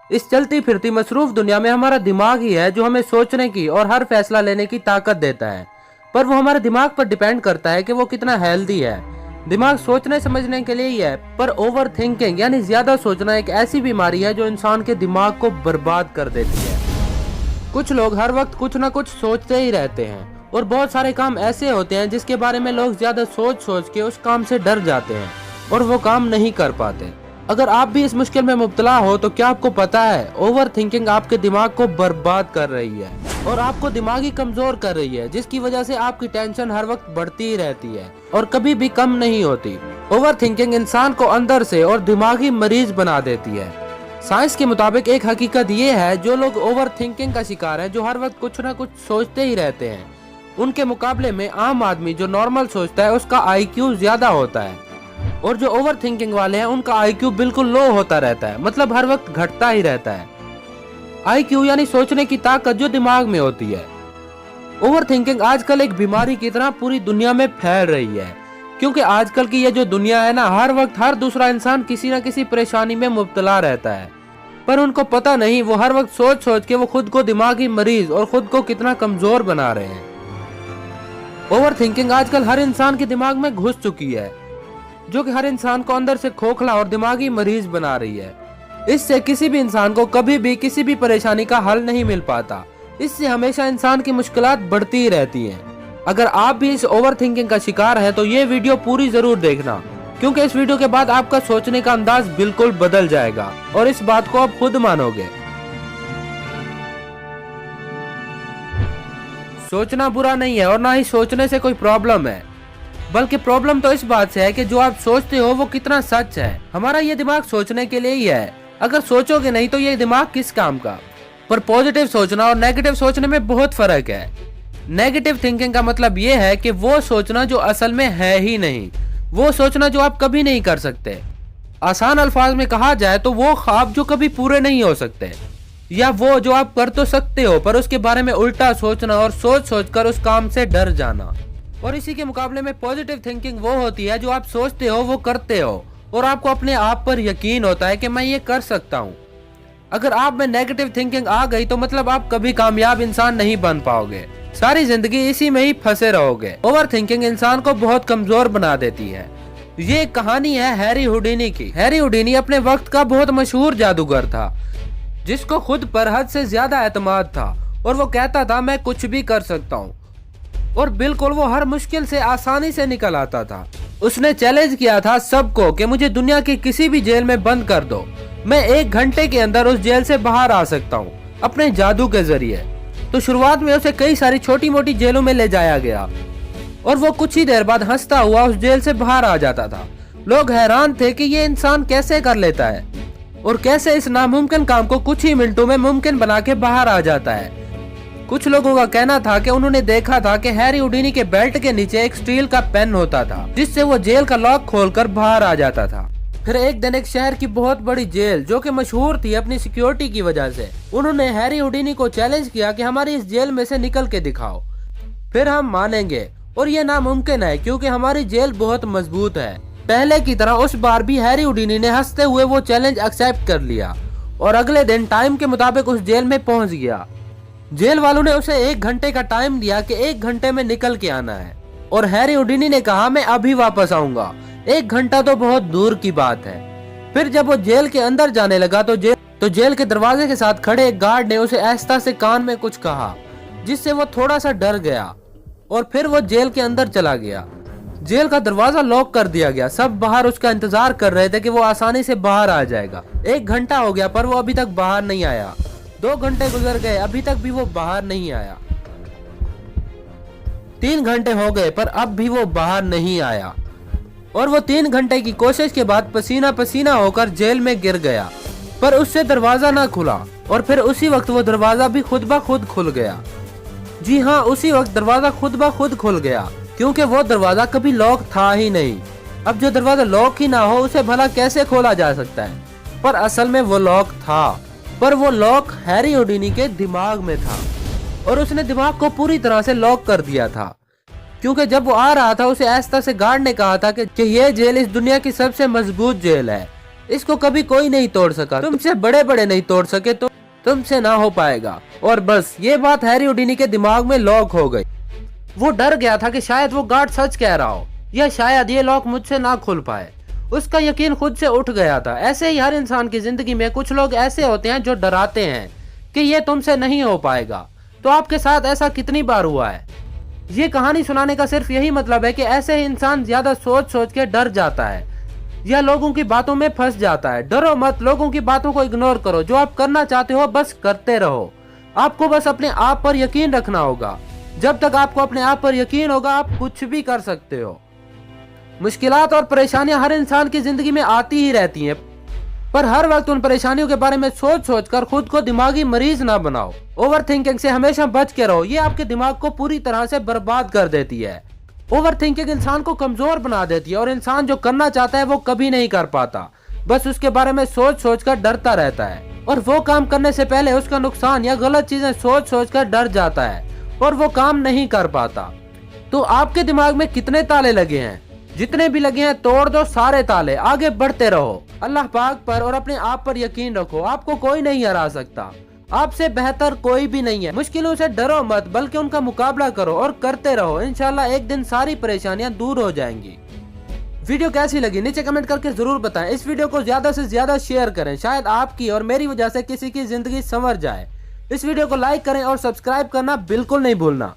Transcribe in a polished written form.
इस चलती फिरती मसरूफ दुनिया में हमारा दिमाग ही है जो हमें सोचने की और हर फैसला लेने की ताकत देता है। पर वो हमारे दिमाग पर डिपेंड करता है कि वो कितना हेल्दी है। दिमाग सोचने समझने के लिए ही है, पर ओवर थिंकिंग यानी ज्यादा सोचना एक ऐसी बीमारी है जो इंसान के दिमाग को बर्बाद कर देती है। कुछ लोग हर वक्त कुछ ना कुछ सोचते ही रहते हैं और बहुत सारे काम ऐसे होते हैं जिसके बारे में लोग ज्यादा सोच सोच के उस काम से डर जाते हैं और वो काम नहीं कर पाते। अगर आप भी इस मुश्किल में मुब्तला हो तो क्या आपको पता है, ओवर थिंकिंग आपके दिमाग को बर्बाद कर रही है और आपको दिमागी कमजोर कर रही है, जिसकी वजह से आपकी टेंशन हर वक्त बढ़ती ही रहती है और कभी भी कम नहीं होती। ओवर थिंकिंग इंसान को अंदर से और दिमागी मरीज बना देती है। साइंस के मुताबिक एक हकीकत ये है, जो लोग ओवर थिंकिंग का शिकार हैं, जो हर वक्त कुछ ना कुछ सोचते ही रहते हैं, उनके मुकाबले में आम आदमी जो नॉर्मल सोचता है उसका IQ ज्यादा होता है और जो ओवर थिंकिंग वाले हैं उनका IQ बिल्कुल लो होता रहता है, मतलब हर वक्त घटता ही रहता है। IQ यानी सोचने की ताकत जो दिमाग में होती है। ओवर थिंकिंग आजकल एक बीमारी की तरह पूरी दुनिया में फैल रही है, क्योंकि आजकल की ये जो दुनिया है ना, हर वक्त हर दूसरा इंसान किसी न किसी परेशानी में मुब्तला रहता है, पर उनको पता नहीं वो हर वक्त सोच सोच के वो खुद को दिमागी मरीज और खुद को कितना कमजोर बना रहे हैं। ओवर थिंकिंग आजकल हर इंसान के दिमाग में घुस चुकी है, जो कि हर इंसान को अंदर से खोखला और दिमागी मरीज बना रही है। इससे किसी भी इंसान को कभी भी किसी भी परेशानी का हल नहीं मिल पाता। इससे हमेशा इंसान की मुश्किलात बढ़ती ही रहती हैं। अगर आप भी इस ओवर थिंकिंग का शिकार हैं तो ये वीडियो पूरी जरूर देखना, क्योंकि इस वीडियो के बाद आपका सोचने का अंदाज बिल्कुल बदल जाएगा और इस बात को आप खुद मानोगे। सोचना बुरा नहीं है और ना ही सोचने से कोई प्रॉब्लम है, बल्कि प्रॉब्लम तो इस बात से है कि जो आप सोचते हो वो कितना सच है। हमारा ये दिमाग सोचने के लिए ही है, अगर सोचोगे नहीं तो ये दिमाग किस काम का। पर पॉजिटिव सोचना और नेगेटिव सोचने में बहुत फर्क है। नेगेटिव थिंकिंग का मतलब ये है कि वो सोचना जो असल में है ही नहीं, वो सोचना जो आप कभी नहीं कर सकते। आसान अल्फाज में कहा जाए तो वो ख्वाब जो कभी पूरे नहीं हो सकते, या वो जो आप कर तो सकते हो पर उसके बारे में उल्टा सोचना और सोच सोच कर उस काम से डर जाना। और इसी के मुकाबले में पॉजिटिव थिंकिंग वो होती है जो आप सोचते हो वो करते हो और आपको अपने आप पर यकीन होता है कि मैं ये कर सकता हूँ। अगर आप में नेगेटिव थिंकिंग आ गई तो मतलब आप कभी कामयाब इंसान नहीं बन पाओगे, सारी जिंदगी इसी में ही फंसे रहोगे। ओवर थिंकिंग इंसान को बहुत कमजोर बना देती है। ये कहानी है हैरी हुडीनी की। हैरी हुडीनी अपने वक्त का बहुत मशहूर जादूगर था, जिसको खुद पर हद से ज्यादा एतमाद था और वो कहता था मैं कुछ भी कर सकता हूँ, और बिल्कुल वो हर मुश्किल से आसानी से निकल आता था। उसने चैलेंज किया था सबको कि मुझे दुनिया की किसी भी जेल में बंद कर दो, मैं 1 घंटे के अंदर उस जेल से बाहर आ सकता हूँ अपने जादू के जरिए। तो शुरुआत में उसे कई सारी छोटी मोटी जेलों में ले जाया गया और वो कुछ ही देर बाद हंसता हुआ उस जेल से बाहर आ जाता था। लोग हैरान थे कि ये इंसान कैसे कर लेता है और कैसे इस नामुमकिन काम को कुछ ही मिनटों में मुमकिन बना के बाहर आ जाता है। कुछ लोगों का कहना था कि उन्होंने देखा था कि हैरी हुडीनी के बेल्ट के नीचे एक स्टील का पेन होता था, जिससे वो जेल का लॉक खोलकर बाहर आ जाता था। फिर एक दिन एक शहर की बहुत बड़ी जेल, जो कि मशहूर थी अपनी सिक्योरिटी की वजह से, उन्होंने हैरी हुडीनी को चैलेंज किया कि हमारी इस जेल में से निकल के दिखाओ, फिर हम मानेंगे। और ये नामुमकिन है क्योंकि हमारी जेल बहुत मजबूत है। पहले की तरह उस बार भी हैरी हुडीनी ने हंसते हुए वो चैलेंज एक्सेप्ट कर लिया और अगले दिन टाइम के मुताबिक उस जेल में पहुंच गया। जेल वालों ने उसे 1 घंटे का टाइम दिया कि 1 घंटे में निकल के आना है, और हैरी हुडीनी ने कहा मैं अभी वापस आऊंगा। 1 घंटा तो बहुत दूर की बात है। फिर जब वो जेल के अंदर जाने लगा तो जेल के दरवाजे के साथ खड़े एक गार्ड ने उसे आहिस्ता से कान में कुछ कहा, जिससे वो थोड़ा सा डर गया और फिर वो जेल के अंदर चला गया। जेल का दरवाजा लॉक कर दिया गया। सब बाहर उसका इंतजार कर रहे थे कि वो आसानी से बाहर आ जाएगा। 1 घंटा हो गया पर वो अभी तक बाहर नहीं आया। 2 घंटे गुजर गए, अभी तक भी वो बाहर नहीं आया। 3 घंटे हो गए पर अब भी वो बाहर नहीं आया, और वो 3 घंटे की कोशिश के बाद पसीना पसीना होकर जेल में गिर गया, पर उससे दरवाजा ना खुला। और फिर उसी वक्त वो दरवाजा भी खुद ब खुद खुल गया। जी हाँ, उसी वक्त दरवाजा खुद ब खुद खुल गया, क्योंकि वो दरवाजा कभी लॉक था ही नहीं। अब जो दरवाजा लॉक ही ना हो उसे भला कैसे खोला जा सकता है? पर असल में वो लॉक था, पर वो लॉक हैरी हुडीनी के दिमाग में था और उसने दिमाग को पूरी तरह से लॉक कर दिया था। क्योंकि जब वो आ रहा था उसे आहिस्ता से गार्ड ने कहा था कि ये जेल इस दुनिया की सबसे मजबूत जेल है, इसको कभी कोई नहीं तोड़ सका, तुमसे बड़े बड़े नहीं तोड़ सके तो तुमसे ना हो पाएगा। और बस ये बात हैरी हुडिनी के दिमाग में लॉक हो गई। वो डर गया था कि शायद वो गार्ड सच कह रहा हो या शायद ये लॉक मुझसे ना खुल पाए। उसका यकीन खुद से उठ गया था। ऐसे ही हर इंसान की जिंदगी में कुछ लोग ऐसे होते हैं जो डराते हैं कि ये तुमसे नहीं हो पाएगा। तो आपके साथ ऐसा कितनी बार हुआ है? ये कहानी सुनाने का सिर्फ यही मतलब है कि ऐसे ही इंसान ज्यादा सोच सोच के डर जाता है या लोगों की बातों में फंस जाता है। डरो मत, लोगों की बातों को इग्नोर करो। जो आप करना चाहते हो बस करते रहो। आपको बस अपने आप पर यकीन रखना होगा। जब तक आपको अपने आप पर यकीन होगा आप कुछ भी कर सकते हो। मुश्किलात और परेशानियां हर इंसान की जिंदगी में आती ही रहती हैं, पर हर वक्त उन परेशानियों के बारे में सोच सोच कर खुद को दिमागी मरीज ना बनाओ। ओवर थिंकिंग से हमेशा बच के रहो। ये आपके दिमाग को पूरी तरह से बर्बाद कर देती है। ओवर थिंकिंग इंसान को कमजोर बना देती है और इंसान जो करना चाहता है वो कभी नहीं कर पाता। बस उसके बारे में सोच सोच कर डरता रहता है और वो काम करने से पहले उसका नुकसान या गलत चीजें सोच सोच कर डर जाता है और वो काम नहीं कर पाता। तो आपके दिमाग में कितने ताले लगे हैं? जितने भी लगे हैं तोड़ दो सारे ताले। आगे बढ़ते रहो। अल्लाह पाक पर और अपने आप पर यकीन रखो। आपको कोई नहीं हरा सकता। आपसे बेहतर कोई भी नहीं है। मुश्किलों से डरो मत, बल्कि उनका मुकाबला करो और करते रहो। इंशाल्लाह एक दिन सारी परेशानियां दूर हो जाएंगी। वीडियो कैसी लगी नीचे कमेंट करके जरूर बताएं। इस वीडियो को ज्यादा से ज्यादा शेयर करें। शायद आपकी और मेरी वजह से किसी की जिंदगी संवर जाए। इस वीडियो को लाइक करें और सब्सक्राइब करना बिल्कुल नहीं भूलना।